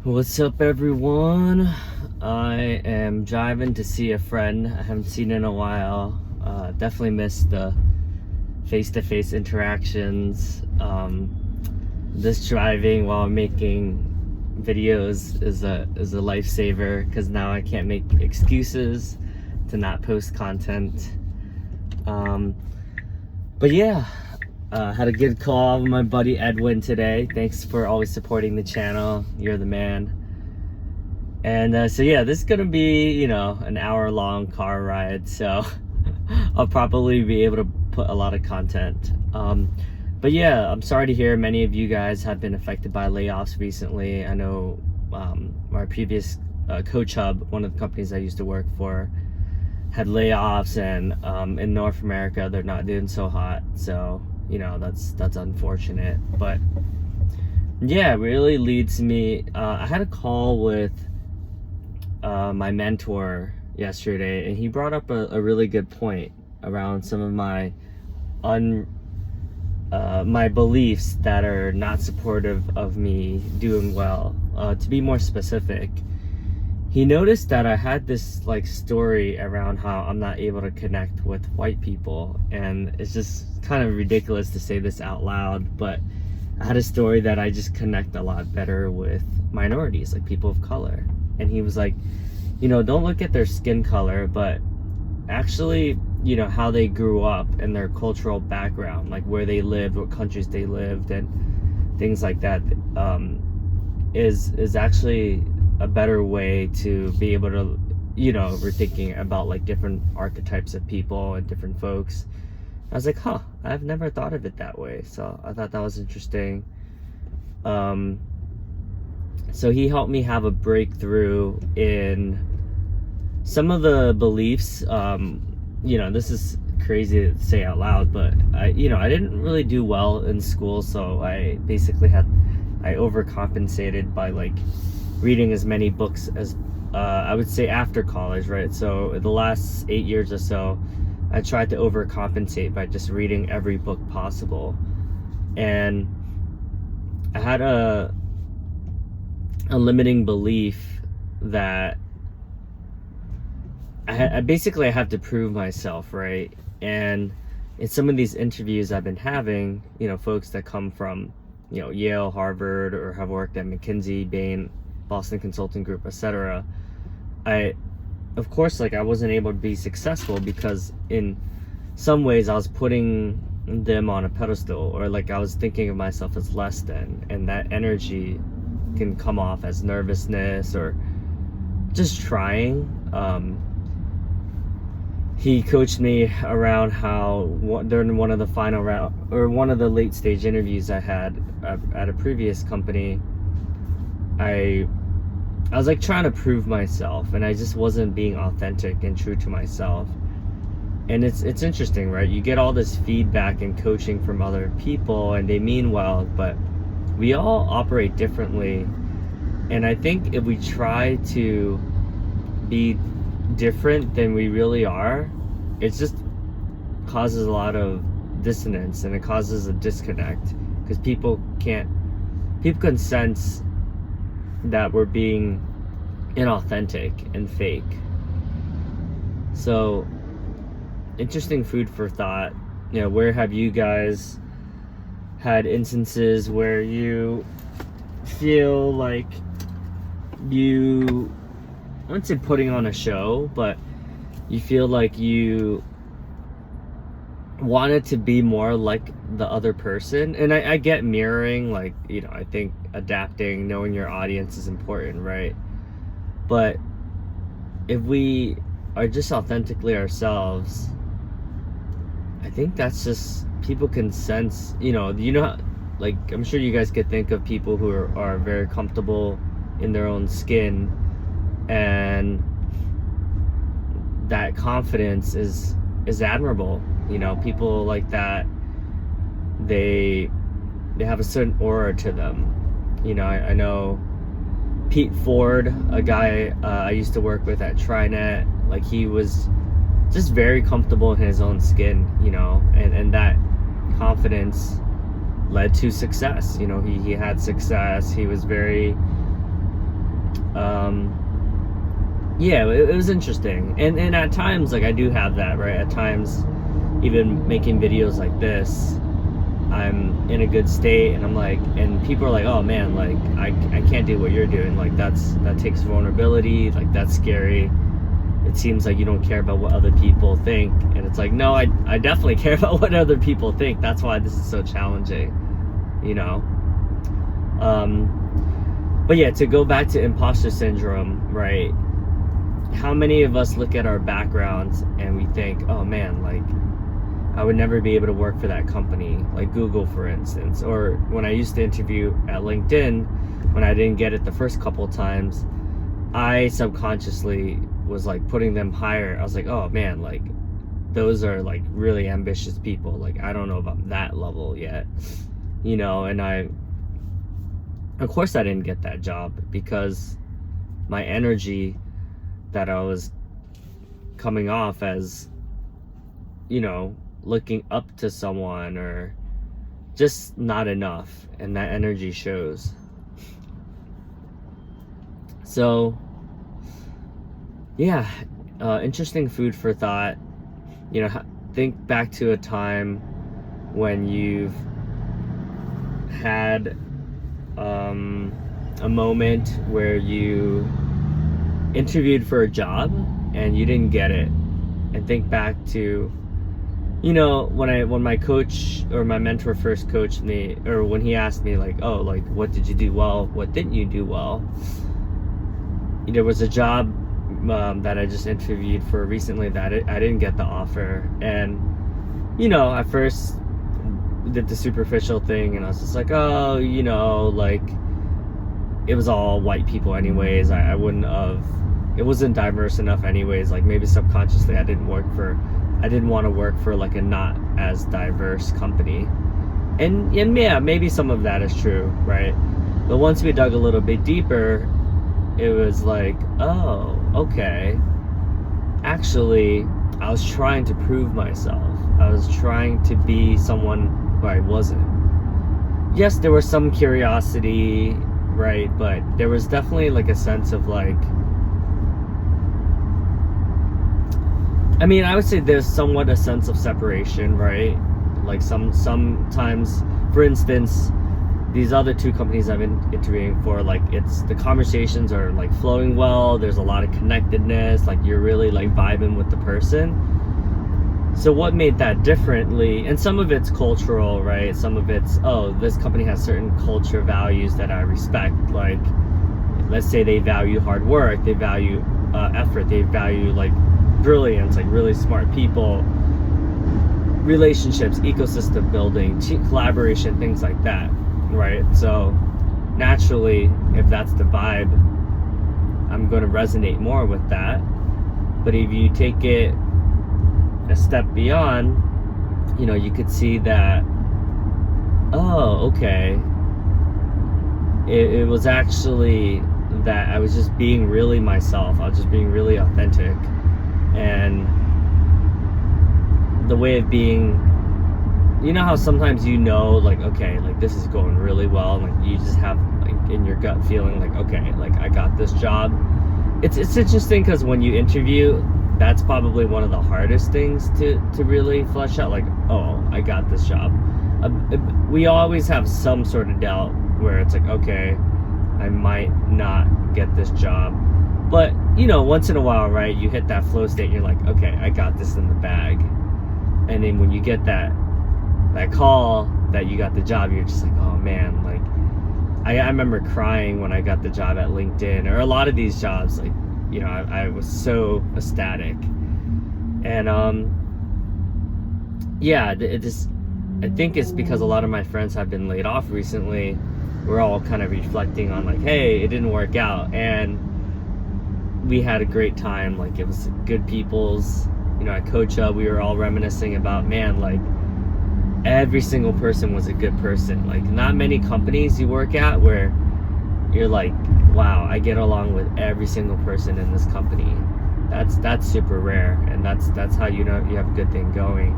What's up, everyone? I am driving to see a friend I haven't seen in a while. Definitely missed the face-to-face interactions. This driving while making videos is a lifesaver because now I can't make excuses to not post content. But yeah, had a good call with my buddy Edwin today. Thanks for always supporting the channel. You're the man. And so yeah, this is gonna be, an hour-long car ride, so I'll probably be able to put a lot of content. But yeah, I'm sorry to hear many of you guys have been affected by layoffs recently. I know my previous Coach Hub, one of the companies I used to work for, had layoffs, and in North America they're not doing so hot, so that's unfortunate. But yeah, it really leads me, I had a call with my mentor yesterday, and he brought up a really good point around some of my my beliefs that are not supportive of me doing well. To be more specific, he noticed that I had this story around how I'm not able to connect with white people, and it's just kind of ridiculous to say this out loud, but I had a story that I just connect a lot better with minorities, like people of color. And he was like, don't look at their skin color, but actually, how they grew up and their cultural background, like where they lived, what countries they lived, and things like that, is actually a better way to be able to, we're thinking about different archetypes of people and different folks. I was like, I've never thought of it that way. So I thought that was interesting. So he helped me have a breakthrough in some of the beliefs. This is crazy to say out loud, but I didn't really do well in school, so I basically I overcompensated by reading as many books as I would say after college, right? So the last 8 years or so, I tried to overcompensate by just reading every book possible. And I had a limiting belief that I basically have to prove myself, right? And in some of these interviews I've been having, folks that come from, Yale, Harvard, or have worked at McKinsey, Bain, Boston Consulting Group, etc. Of course, I wasn't able to be successful because in some ways I was putting them on a pedestal, or I was thinking of myself as less than, and that energy can come off as nervousness or just trying. He coached me around how during one of the final round, or one of the late stage interviews I had at a previous company, I was trying to prove myself, and I just wasn't being authentic and true to myself. And it's interesting, right? You get all this feedback and coaching from other people, and they mean well, but we all operate differently. And I think if we try to be different than we really are, it just causes a lot of dissonance, and it causes a disconnect, because people can sense that we're being inauthentic and fake. So interesting food for thought. Where have you guys had instances where you feel like you, I wouldn't say putting on a show, but you feel like you wanted to be more like the other person? And I get mirroring, I think adapting, knowing your audience is important, right? But if we are just authentically ourselves, I think that's just, people can sense, I'm sure you guys could think of people who are very comfortable in their own skin, and that confidence is admirable. People like that, they have a certain aura to them. I know Pete Ford, a guy I used to work with at TriNet, he was just very comfortable in his own skin, and that confidence led to success. He had success. He was very yeah, it was interesting. And at times, like, I do have that, right? At times, even making videos like this, I'm in a good state, and I'm like, and people are like, oh man, like, I can't do what you're doing. Like, that takes vulnerability. Like, that's scary. It seems like you don't care about what other people think. And it's like, no, I definitely care about what other people think. That's why this is so challenging, you know? But yeah, to go back to imposter syndrome, right? How many of us look at our backgrounds and we think, oh man, like, I would never be able to work for that company, like Google, for instance. Or when I used to interview at LinkedIn, when I didn't get it the first couple of times, I subconsciously was like putting them higher. I was like, oh man, like, those are like really ambitious people. Like, I don't know about that level yet, you know? And of course I didn't get that job because my energy that I was coming off as, you know, looking up to someone, or just not enough, and that energy shows. So yeah, interesting food for thought. You know, think back to a time when you've had a moment where you interviewed for a job and you didn't get it, and think back to, you know, when my coach or my mentor first coached me, or when he asked me like, oh, like, what did you do well, what didn't you do well? There was a job that I just interviewed for recently that I didn't get the offer, and, you know, at first did the superficial thing, and I was just like, oh, you know, like, it was all white people anyways. I wouldn't have, it wasn't diverse enough anyways. Like, maybe subconsciously I didn't want to work for like a not as diverse company. And yeah, maybe some of that is true, right? But once we dug a little bit deeper, it was like, oh, okay. Actually, I was trying to prove myself. I was trying to be someone who I wasn't. Yes, there was some curiosity, right? But there was definitely like a sense of like, I mean, I would say there's somewhat a sense of separation, right? Like sometimes, for instance, these other two companies I've been interviewing for, like, it's the conversations are like flowing well. There's a lot of connectedness. Like, you're really like vibing with the person. So what made that differently? And some of it's cultural, right? Some of it's, oh, this company has certain culture values that I respect. Like, let's say they value hard work, they value effort, they value like brilliance, like really smart people, relationships, ecosystem building, collaboration, things like that, right? So naturally, if that's the vibe, I'm going to resonate more with that. But if you take it a step beyond, you know, you could see that, oh, okay, it was actually that I was just being really myself. I was just being really authentic. And the way of being, you know how sometimes you know, like, okay, like, this is going really well, and like, you just have like in your gut feeling like, okay, like, I got this job. It's interesting because when you interview, that's probably one of the hardest things to really flesh out, like, oh, I got this job. We always have some sort of doubt where it's like, okay, I might not get this job. But, you know, once in a while, right, you hit that flow state and you're like, okay, I got this in the bag. And then when you get that call that you got the job, you're just like, oh man, like, I remember crying when I got the job at LinkedIn, or a lot of these jobs, like, you know, I was so ecstatic. And yeah, I think it's because a lot of my friends have been laid off recently. We're all kind of reflecting on like, hey, it didn't work out, and we had a great time. Like, it was good people's, you know, at Coach Up, we were all reminiscing about, man, like, every single person was a good person. Like, not many companies you work at where you're like, wow, I get along with every single person in this company. That's super rare, and that's how you know you have a good thing going.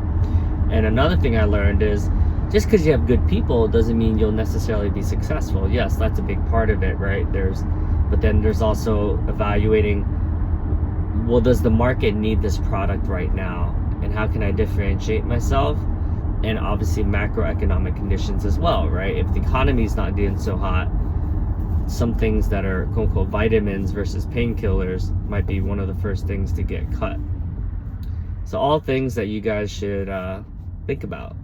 And another thing I learned is, just because you have good people doesn't mean you'll necessarily be successful. Yes, that's a big part of it, right? But then there's also evaluating, well, does the market need this product right now? And how can I differentiate myself? And obviously macroeconomic conditions as well, right? If the economy's not doing so hot, some things that are quote unquote vitamins versus painkillers might be one of the first things to get cut. So all things that you guys should think about.